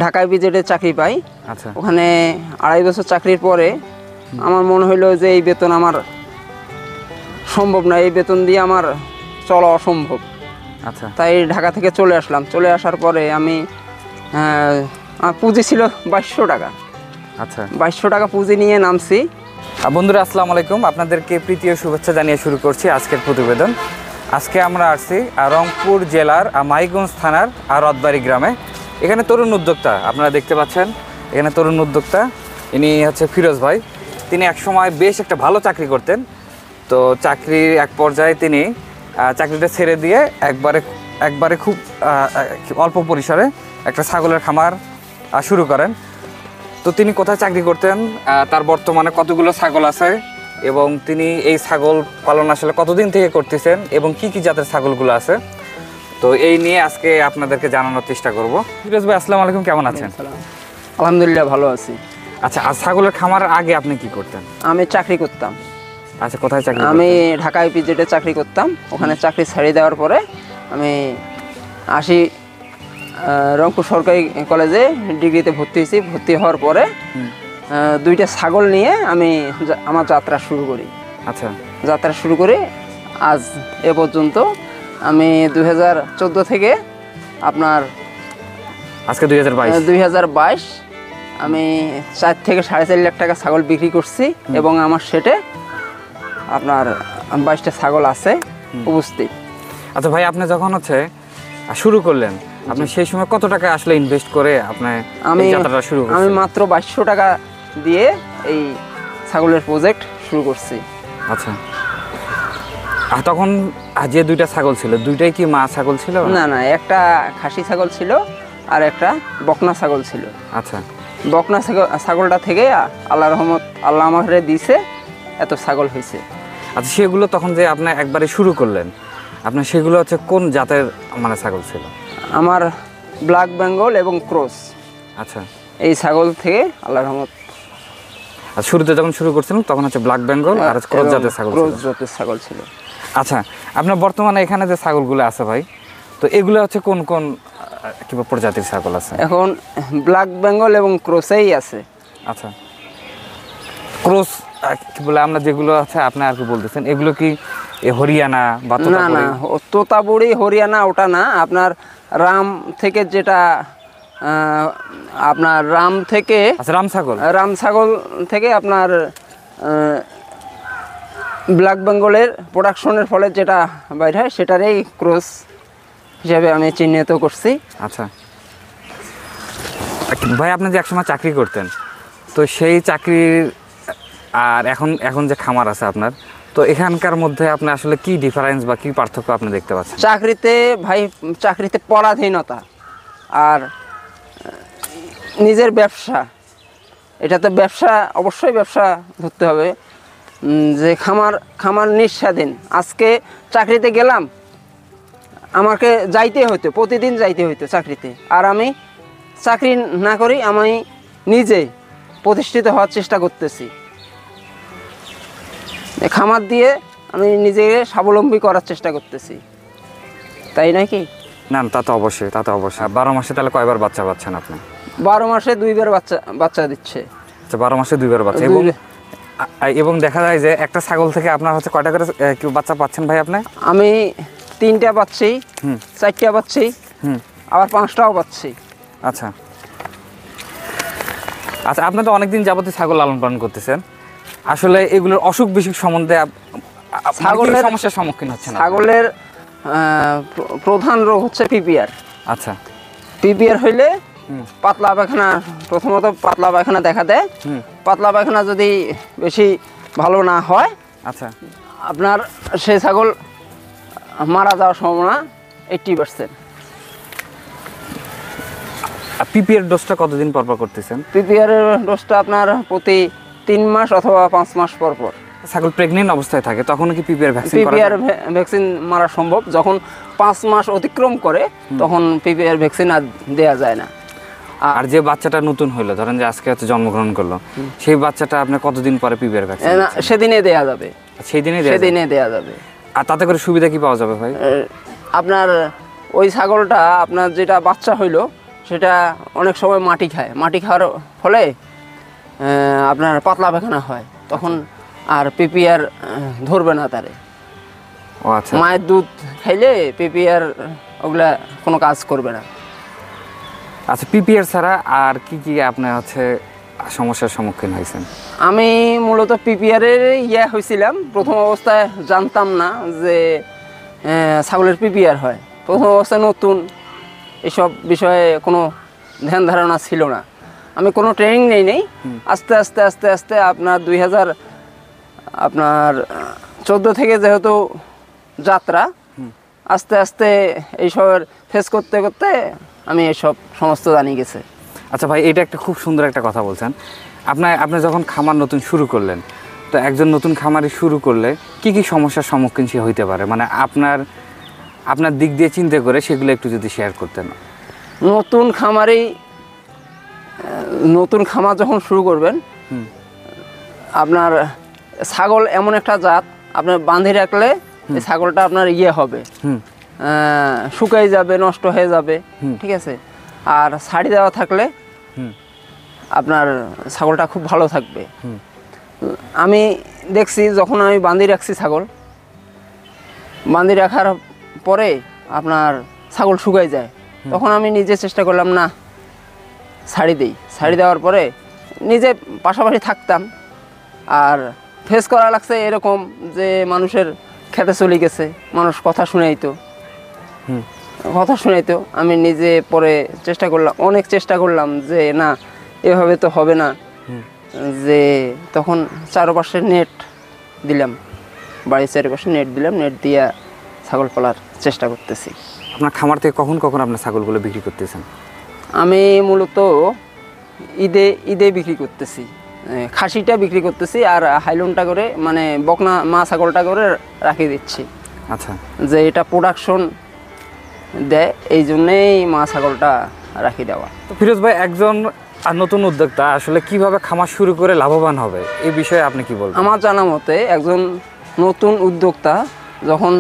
ঢাকায় বিজেডে চাকরি পাই। আচ্ছা। ওখানে 2.5 বছর চাকরির পরে আমার মনে হলো যে এই বেতন আমার সম্ভব না, এই বেতন দিয়ে আমার চলা অসম্ভব। আচ্ছা। তাই ঢাকা থেকে চলে আসলাম। চলে আসার পরে আমি আমার পুঁজি ছিল 2200 টাকা। আচ্ছা। 2200 টাকা পুঁজি নিয়ে নামছি। বন্ধুরা আসসালামু আলাইকুম, আপনাদেরকে প্রীতি ও শুভেচ্ছা জানিয়ে শুরু করছি আজকের প্রতিবেদন। আজকে আমরা আসছি রংপুর জেলার মাইগঞ্জ থানার রথবাড়ি গ্রামে। এখানে তরুণ উদ্যোক্তা আপনারা দেখতে পাচ্ছেন, এখানে তরুণ উদ্যোক্তা ইনি হচ্ছে ফিরোজ ভাই। তিনি একসময় বেশ একটা ভালো চাকরি করতেন। তো চাকরির এক পর্যায়ে তিনি চাকরিটা ছেড়ে দিয়ে একবারে খুব অল্প পরিসরে একটা ছাগলের খামার শুরু করেন। তো তিনি কোথায় চাকরি করতেন, তার বর্তমানে কতগুলো ছাগল আছে এবং তিনি এই ছাগল পালন আসলে কতদিন থেকে করতেছেন এবং কি কি জাতের ছাগলগুলো আছে, তো এই নিয়ে আজকে আপনাদেরকে জানানোর চেষ্টা করব। ফিরোজ ভাই আসসালামু আলাইকুম, কেমন আছেন? আলহামদুলিল্লাহ ভালো আছি। আচ্ছা, আর ছাগলের খামারের আগে আপনি কি করতেন? আমি চাকরি করতাম। আচ্ছা, কোথায় চাকরি? আমি ঢাকায় বিজেডে চাকরি করতাম। ওখানে চাকরি ছেড়ে দেওয়ার পরে আমি আসি রংপুর সরকারি কলেজে ডিগ্রিতে ভর্তি হয়েছি। ভর্তি হওয়ার পরে 2টা ছাগল নিয়ে আমি আমার যাত্রা শুরু করি। আচ্ছা। যাত্রা শুরু করে আজ এ পর্যন্ত আমি 2014 থেকে আপনার আজকে 2022 আমি 4 থেকে 4.5 লাখ টাকা ছাগল বিক্রি করছি এবং আমার সেটে আপনার 22টা ছাগল আছে উপস্থিত। আচ্ছা ভাই, আপনি যখন শুরু করলেন, আপনি সেই সময় কত টাকা আসলে ইনভেস্ট করে আপনি এই যাত্রাটা শুরু করলেন? আমি মাত্র 2200 টাকা দিয়ে এই ছাগলের প্রজেক্ট শুরু করছি। আচ্ছা। আর তখন যে 2টা ছাগল ছিল, 2টাই কি মা ছাগল ছিল? না না, একটা খাসি ছাগল ছিল আর একটা বকনা ছাগল ছিল। আচ্ছা। বকনা ছাগলটা থেকে আল্লাহর রহমত, আল্লাহ আমাকে দিয়েছে, এত ছাগল হয়েছে। আচ্ছা, সেগুলো তখন যে আপনি একবারে শুরু করলেন, আপনার সেগুলো কোন জাতের মানে ছাগল ছিল? আমার ব্ল্যাক বেঙ্গল এবং ক্রস। আচ্ছা। এই ছাগল থেকে আল্লাহর রহমত। আর শুরুতে যখন শুরু করছিলেন তখন ব্ল্যাক বেঙ্গল আর ক্রস জাতের ছাগল ছিল। ক্রস জাতের ছাগল ছিল। আচ্ছা, আপনার বর্তমানে এখানে যে ছাগলগুলো আছে ভাই, তো এগুলো কোন কোন কিংবা প্রজাতির ছাগল আছে? এখন ব্ল্যাক বেঙ্গল এবং ক্রসেই আছে। আচ্ছা। ক্রস কি বলে আমরা যেগুলো আপনি আর কি বলতেছেন, এগুলো কি হরিয়ানা বা না না, তোতাপুরি হরিয়ানা ওটা না। আপনার রাম থেকে যেটা আপনার রাম থেকে রাম ছাগল থেকে আপনার ব্ল্যাক বেঙ্গলের প্রোডাকশনের ফলে যেটা বাইর হয় সেটারই ক্রস হিসাবে আমি চিহ্নিত করছি। আচ্ছা ভাই, আপনি যে একসময় চাকরি করতেন, তো সেই চাকরির আর এখন যে খামার আছে আপনার, তো এখানকার মধ্যে আপনি আসলে কি ডিফারেন্স বা কি পার্থক্য আপনি দেখতে পাচ্ছেন? চাকরিতে পরাধীনতা আর নিজের ব্যবসা, এটা তো ব্যবসা, অবশ্যই ব্যবসা ধরতে হবে। যে খামার নিঃস্বাধীন। আজকে চাকরিতে গেলাম, আমাকে যাইতে হতো, প্রতিদিন যাইতে হতো চাকরিতে। আর আমি চাকরি না করি, আমি নিজে প্রতিষ্ঠিত হওয়ার চেষ্টা করতেছি। খামার দিয়ে আমি নিজেকে স্বাবলম্বী করার চেষ্টা করতেছি, তাই নাকি? না, তা তো অবশ্যই। 12 মাসে তাহলে কয়বার বাচ্চা পাচ্ছেন আপনি? 12 মাসে 2বার বাচ্চা দিচ্ছে। আচ্ছা, 12 মাসে 2বার বাচ্চা। এবং দেখা যায় যে একটা ছাগল থেকে আপনার কয়টা করে বাচ্চা পাচ্ছেন ভাই আপনি? আমি 3টা পাচ্ছি, 4টা পাচ্ছি, আবার 5টাও পাচ্ছি। আচ্ছা। আপনি তো অনেকদিন যাবতীয় ছাগল লালন পালন করতেছেন, আসলে এগুলোর অসুখ বিসুখ সম্বন্ধে ছাগলের সমস্যার সম্মুখীন হচ্ছেন? ছাগলের প্রধান রোগ হচ্ছে পিপিআর। আচ্ছা। পিপিআর হইলে পাতলা পায়খানা, প্রথমত পাতলা পায়খানা দেখা দেয়। পাতলা পায়খানা যদি বেশি ভালো না হয়, আচ্ছা, আপনার সেই ছাগল মারা যাওয়ার সম্ভাবনা 80%। পিপিআর ডোজটা কতদিন পর করতেছেন? পিপিআর ডোজটা আপনার প্রতি 3 মাস অথবা 5 মাস পর। ছাগল প্রেগনেন্ট অবস্থায় থাকে তখন কি পিপিআর ভ্যাকসিন মারা সম্ভব। যখন 5 মাস অতিক্রম করে তখন পিপিআর ভ্যাকসিন আর দেওয়া যায় না। আর যে বাচ্চাটা নতুন হইলো, ধরেন যে আজকে জন্মগ্রহণ করলো, সেই বাচ্চাটা আপনি কতদিন পরে পিপিআর ভ্যাকসিন? সেদিনে দেয়া যাবে। সেদিনে দেয়া যাবে। আর তাতে করে সুবিধা কি পাওয়া যাবে ভাই? আপনার ওই ছাগলটা আপনার যেটা বাচ্চা হইলো সেটা অনেক সময় মাটি খায়, মাটি খাওয়ার ফলে আপনার পাতলা পায়খানা হয়, তখন আর পিপিআর ধরবে না তারে। ও আচ্ছা, মায়ের দুধ খাইলে পিপিআর ওগুলা কোনো কাজ করবে না। আচ্ছা পিপিআর ছাড়া আর কি কি আপনার হচ্ছে সমস্যার সম্মুখীন হয়েছেন? আমি মূলত পিপিআরের হয়েছিলাম। প্রথম অবস্থায় জানতাম না যে ছাগলের পিপিআর হয়। প্রথম অবস্থায় নতুন, এসব বিষয়ে কোনো ধ্যান ধারণা ছিল না। আমি কোনো ট্রেনিং নেই। আস্তে আস্তে আস্তে আস্তে আপনার 2014 থেকে যেহেতু যাত্রা, আস্তে আস্তে এইসবের ফেস করতে করতে আমি এসব সমস্ত জানি গেছে। আচ্ছা ভাই, এটা একটা খুব সুন্দর একটা কথা বলছেন। আপনি যখন খামার নতুন শুরু করলেন, তো একজন নতুন খামারি শুরু করলে কি কি সমস্যার সম্মুখীন সে হইতে পারে, মানে আপনার দিক দিয়ে চিন্তা করে সেগুলো একটু যদি শেয়ার করতেন। নতুন খামার যখন শুরু করবেন, আপনার ছাগল এমন একটা জাত, আপনার বাঁধে রাখলে এই ছাগলটা আপনার হবে, শুকাই যাবে, নষ্ট হয়ে যাবে, ঠিক আছে। আর ছাড়ি দেওয়া থাকলে আপনার ছাগলটা খুব ভালো থাকবে। আমি দেখছি যখন আমি বাঁধি রাখছি ছাগল, বাঁধি রাখার পরে আপনার ছাগল শুকাই যায়, তখন আমি নিজে চেষ্টা করলাম না ছাড়ি দিই। ছাড়ি দেওয়ার পরে নিজে পাশাপাশি থাকতাম, আর ফেস করা লাগছে এরকম যে মানুষের খেতে চলে গেছে, মানুষ কথা শুনাইতো, আমি নিজে পরে অনেক চেষ্টা করলাম যে না, এভাবে তো হবে না। যে তখন চারপাশে নেট দিলাম, বাড়ির চারপাশে নেট দিলাম, নেট দিয়ে ছাগল পালার চেষ্টা করতেছি। আপনার খামার থেকে কখন আপনার ছাগলগুলো বিক্রি করতেছেন? আমি মূলত ঈদে বিক্রি করতেছি, খাসিটা বিক্রি করতেছি, আর হাইলনটা করে মানে বকনা মা ছাগলটা করে রাখি দিচ্ছি। আচ্ছা, যে এটা প্রোডাকশন দেয়, এই জন্যেই মা ছাগলটা রাখি দেওয়া। তো ফিরোজ ভাই, একজন নতুন উদ্যোক্তা আসলে কিভাবে খামার শুরু করে লাভবান হবে, এই বিষয়ে আপনি কি বলবেন? আমার জানা মতে একজন নতুন উদ্যোক্তা যখন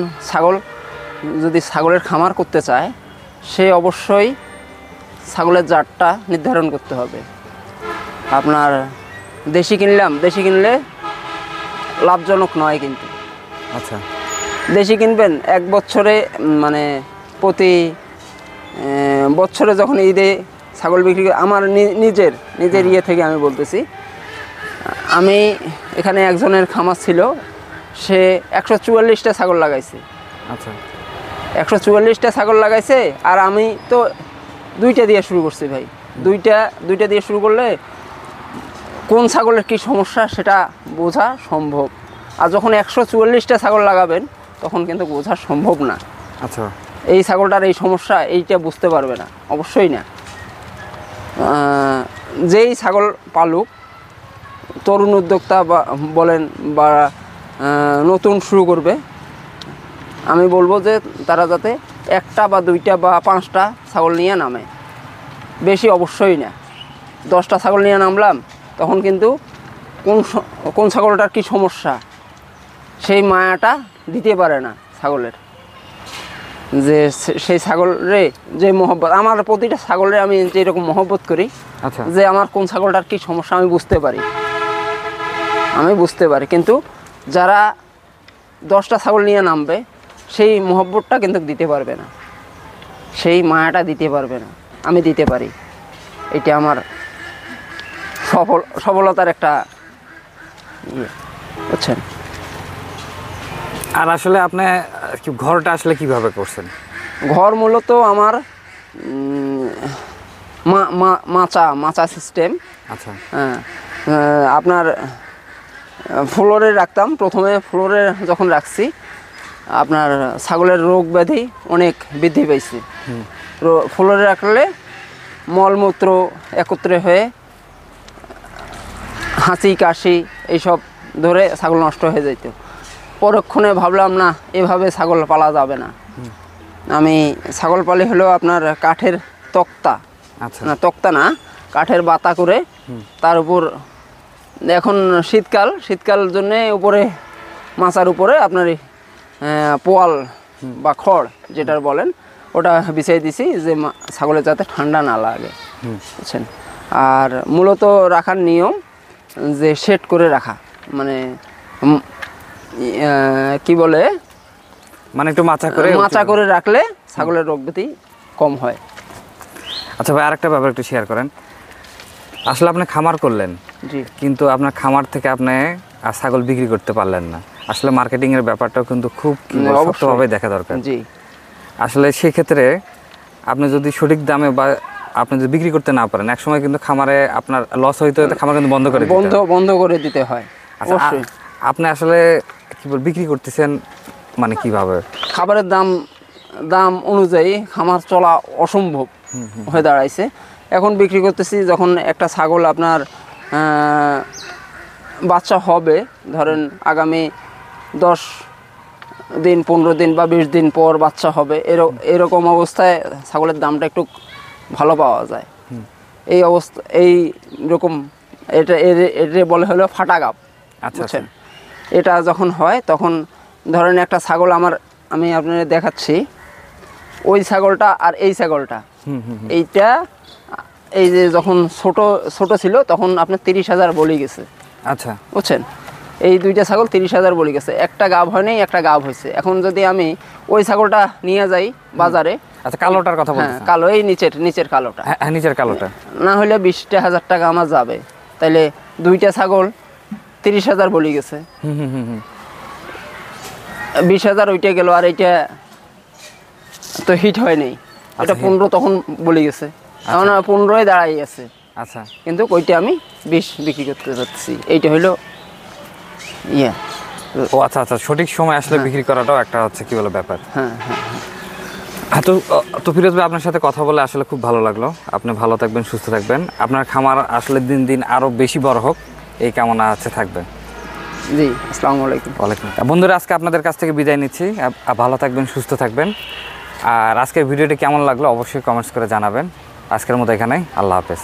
যদি ছাগলের খামার করতে চায়, সে অবশ্যই ছাগলের জাতটা নির্ধারণ করতে হবে। আপনার দেশি কিনলে লাভজনক নয় কিন্তু। আচ্ছা, দেশি কিনবেন এক বছরে, মানে প্রতি বছরে যখন ঈদে ছাগল বিক্রি, আমার নিজের থেকে আমি বলতেছি, আমি এখানে একজনের খামার ছিল, সে 144টা ছাগল লাগাইছে। আচ্ছা, 144টা ছাগল লাগাইছে, আর আমি তো 2টা দিয়ে শুরু করছি ভাই। দুইটা দিয়ে শুরু করলে কোন ছাগলের কি সমস্যা সেটা বোঝা সম্ভব, আর যখন 144টা ছাগল লাগাবেন তখন কিন্তু বোঝা সম্ভব না। আচ্ছা, এই ছাগলটার এই সমস্যা, এইটা বুঝতে পারবে না, অবশ্যই না। যেই ছাগল পালুক, তরুণ উদ্যোক্তা বলেন বা নতুন শুরু করবে, আমি বলবো যে তারা যাতে 1টা বা 2টা বা 5টা ছাগল নিয়ে নামে, বেশি অবশ্যই না। 10টা ছাগল নিয়ে নামলাম, তখন কিন্তু কোন ছাগলটার কি সমস্যা সেই মায়াটা দিতে পারে না ছাগলের। যে সেই ছাগলরে যে মহব্বত, আমার প্রতিটা ছাগলরে আমি যেরকম মহব্বত করি, আচ্ছা, যে আমার কোন ছাগলটার কি সমস্যা আমি বুঝতে পারি, কিন্তু যারা 10টা ছাগল নিয়ে নামবে সেই মহব্বতটা কিন্তু দিতে পারবে না, সেই মায়াটা দিতে পারবে না, আমি দিতে পারি। এটা আমার সফলতার একটা বুঝছেন। আর আসলে আপনি ঘরটা আসলে কিভাবে করছেন? ঘর মূলত আমার মাচা সিস্টেম। আচ্ছা, হ্যাঁ, আপনার ফ্লোরে রাখতাম। প্রথমে ফ্লোরে যখন রাখছি, আপনার ছাগলের রোগ ব্যাধি অনেক বৃদ্ধি পাইছে। ফ্লোরে রাখলে মলমূত্র একত্রে হয়ে হাঁচি কাশি এইসব ধরে ছাগল নষ্ট হয়ে যেত। পরক্ষণে ভাবলাম না, এভাবে ছাগল পালা যাবে না। আমি ছাগল পালি হলো আপনার কাঠের তক্তা, আচ্ছা, না তক্তা না, কাঠের বাতা করে, তার উপর এখন শীতকাল জন্য উপরে মাচার উপরে আপনার পোয়াল বা খড় যেটার বলেন, ওটা বিছাই দিছি যে ছাগলের যাতে ঠান্ডা না লাগে, বুঝছেন। আর মূলত রাখার নিয়ম যে সেট করে রাখা, মানে কি বলে, মানে একটু মাচা করে রাখলে ছাগলের রোগ ব্যাধি কম হয়। আচ্ছা ভাই, আরেকটা ব্যাপার একটু শেয়ার করেন। আসলে আপনি খামার করলেন, জি, কিন্তু আপনার খামার থেকে আপনি ছাগল বিক্রি করতে পারলেন না। আসলে মার্কেটিং এর ব্যাপারটাও কিন্তু খুব শক্তভাবে দেখা দরকার। জি, আসলে সেই ক্ষেত্রে আপনি যদি সঠিক দামে বা আপনি যদি বিক্রি করতে না পারেন, এক সময় কিন্তু খামারে আপনার লস হইতে হইতে খামার কিন্তু বন্ধ করে দিতে হয়। অবশ্যই। আপনি আসলে কি বল বিক্রি করতেছেন মানে কিভাবে? খাবারের দাম অনুযায়ী খামার চলা অসম্ভব হয়ে দাঁড়াইছে। এখন বিক্রি করতেছি যখন একটা ছাগল আপনার বাচ্চা হবে, ধরেন আগামী 10 দিন 15 দিন বা 20 দিন পর বাচ্চা হবে, এরকম অবস্থায় ছাগলের দামটা একটু ভালো পাওয়া যায়। এই অবস্থা এই রকম এটা বলে হলো ফাটা গাব, বুঝছেন। এটা যখন হয় তখন ধরেন একটা ছাগল আমি আপনাদের দেখাচ্ছি, ওই ছাগলটা আর এই ছাগলটা, এইটা এই যে যখন ছোট ছিল তখন আপনার 30,000 বলি গেছে। আচ্ছা, বুঝছেন। এই দুইটা ছাগল 30,000 বলি গেছে, একটা গাব হয়নি, একটা গাব হয়েছে। এখন যদি আমি ওই ছাগলটা নিয়ে যাই বাজারে, আচ্ছা কালোটার কথা বলছেন? কালো, এই নিচের কালোটা, হ্যাঁ নিচের কালোটা, না হলে 20,000 টাকা আমার যাবে। তাইলে দুইটা ছাগল 30,000 বলি গেছে, 20,000 ওইটা গেল, আর এইটা তো হিট হয়নি, এটা 15 তখন বলি গেছে, এখন 15 দাঁড়াই আছে। আচ্ছা, কিন্তু ওইটা আমি 20 বিক্রি করতে যাচ্ছি। এইটা হইলো ও আচ্ছা আচ্ছা, সঠিক সময় আসলে বিক্রি করাটাও একটা হচ্ছে কি বলে ব্যাপার। হ্যাঁ। তো ফিরোজ ভাই, আপনার সাথে কথা বলে আসলে খুব ভালো লাগলো। আপনি ভালো থাকবেন, সুস্থ থাকবেন, আপনার খামার আসলে দিন দিন আরো বেশি বড় হোক, এই কামনা আছে থাকবে। জি, আসসালামু আলাইকুম। ওয়ালাইকুম। বন্ধুরা, আজকে আপনাদের কাছ থেকে বিদায় নিচ্ছি। ভালো থাকবেন, সুস্থ থাকবেন। আর আজকের ভিডিওটি কেমন লাগলো অবশ্যই কমেন্টস করে জানাবেন। আজকের মতো এখানেই, আল্লাহ হাফেজ।